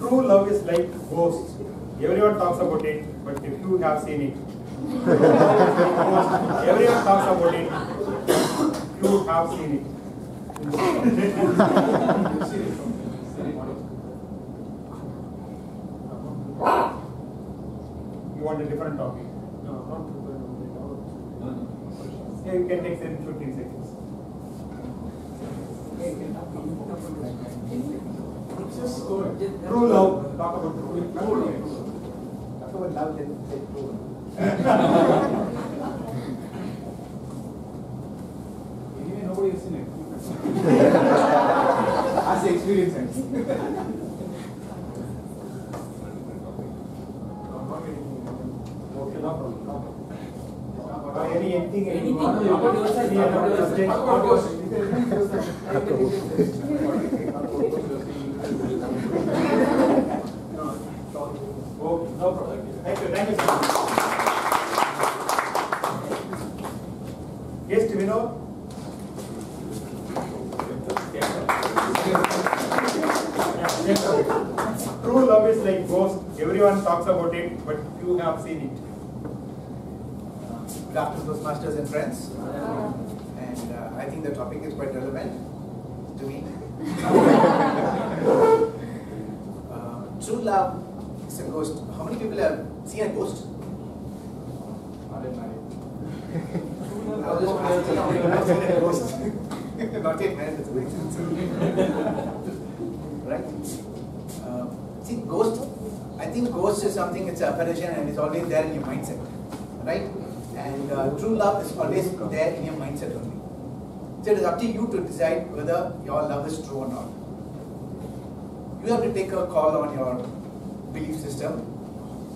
True love is like ghosts. Everyone talks about it, but if you have seen it, everyone talks about it, you have seen it. You want a different topic? No, not prepared. Yeah, you can take 15 seconds. True love. Talk about true love. Talk about love, then say true. Anyway, nobody has seen it. As the experience. Okay, no problem. No problem. Anything Anything. you want? About yourself, Yeah, about yourself. about yourself. Okay, no problem. Thank you so much. Yes, Vinod? True love is like ghost. Everyone talks about it, but few have seen it. Good afternoon, Toastmasters and friends. And I think the topic is quite relevant to me. True love is a ghost. How many people have seen a ghost? Not yet married. I was just asking how many people have seen a ghost. Not yet married, that's a big sense. Right? See, ghost, I think ghost is something, it's an apparition and it's always there in your mindset. Right? And true love is always there in your mindset only. So it is up to you to decide whether your love is true or not. You have to take a call on your belief system,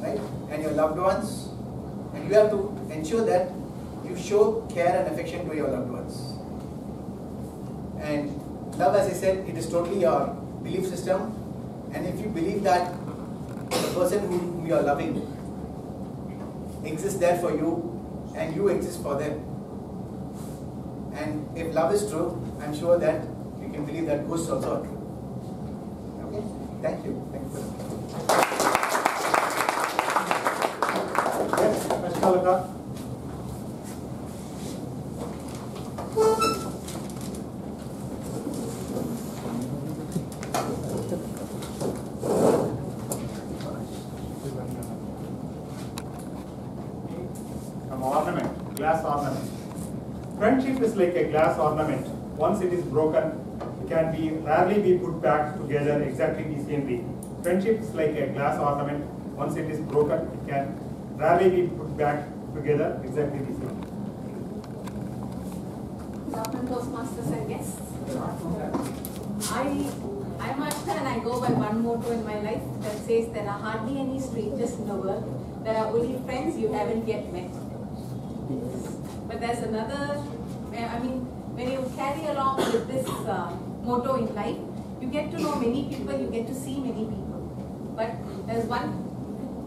right? And your loved ones. And you have to ensure that you show care and affection to your loved ones. And love, as I said, it is totally your belief system. And if you believe that the person whom you are loving exists there for you, and you exist for them. And if love is true, I'm sure that you can believe that ghosts also are true. Okay? Thank you. Thank you. Yes, Mr. Kalaka. Ornament, glass ornament. Friendship is like a glass ornament. Once it is broken, it can be rarely be put back together exactly the same way. Friendship is like a glass ornament. Once it is broken, it can rarely be put back together exactly the same. Government Toastmasters and guests. I'm Ashna and I go by one motto in my life that says there are hardly any strangers in the world. There are only friends you haven't yet met. But there's another, when you carry along with this motto in life, you get to know many people, you get to see many people. But there's one,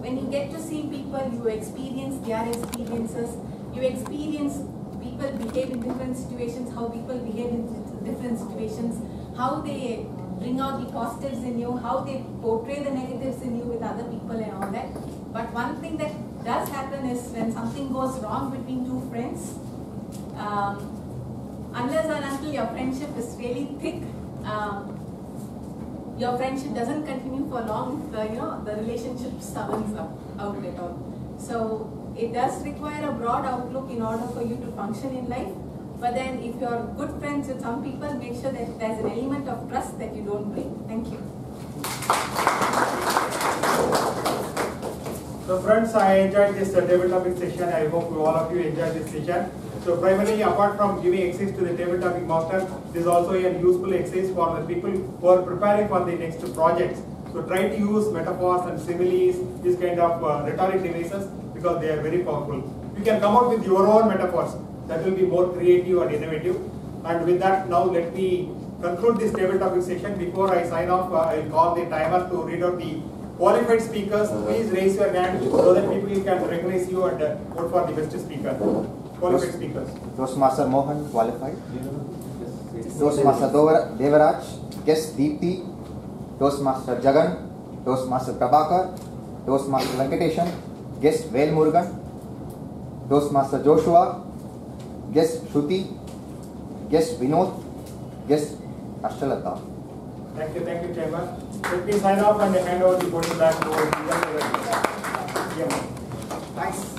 when you get to see people, you experience their experiences, you experience people behave in different situations, how people behave in different situations, how they bring out the positives in you, how they portray the negatives in you with other people and all that. But one thing that does happen is when something goes wrong between two friends, unless and until your friendship is really thick, your friendship doesn't continue for long if the relationship sours out at all. So it does require a broad outlook in order for you to function in life. But then if you're good friends with some people, make sure that there's an element of trust that you don't break. Thank you. So friends, I enjoyed this table topic session. I hope all of you enjoyed this session. So primarily, apart from giving exercise to the table topic master, this is also a useful exercise for the people who are preparing for the next projects. So try to use metaphors and similes, these kind of rhetoric devices, because they are very powerful. You can come out with your own metaphors. That will be more creative and innovative. And with that, now let me conclude this table topic session. Before I sign off, I will call the timer to read out the qualified speakers. Please raise your hand so that people can recognize you and vote for the best speaker. Qualified speakers. Toastmaster Mohan, qualified. Toastmaster Devaraj, guest Deepthi, Toastmaster Jagan, Toastmaster Prabhakar, Toastmaster Venkateshan, guest Vel Murugan, Toastmaster Joshua, guest Shruti, guest Vinod, guest Ashtalata. Thank you, Chairman. Let me sign off and hand over the podium back to our. Thanks.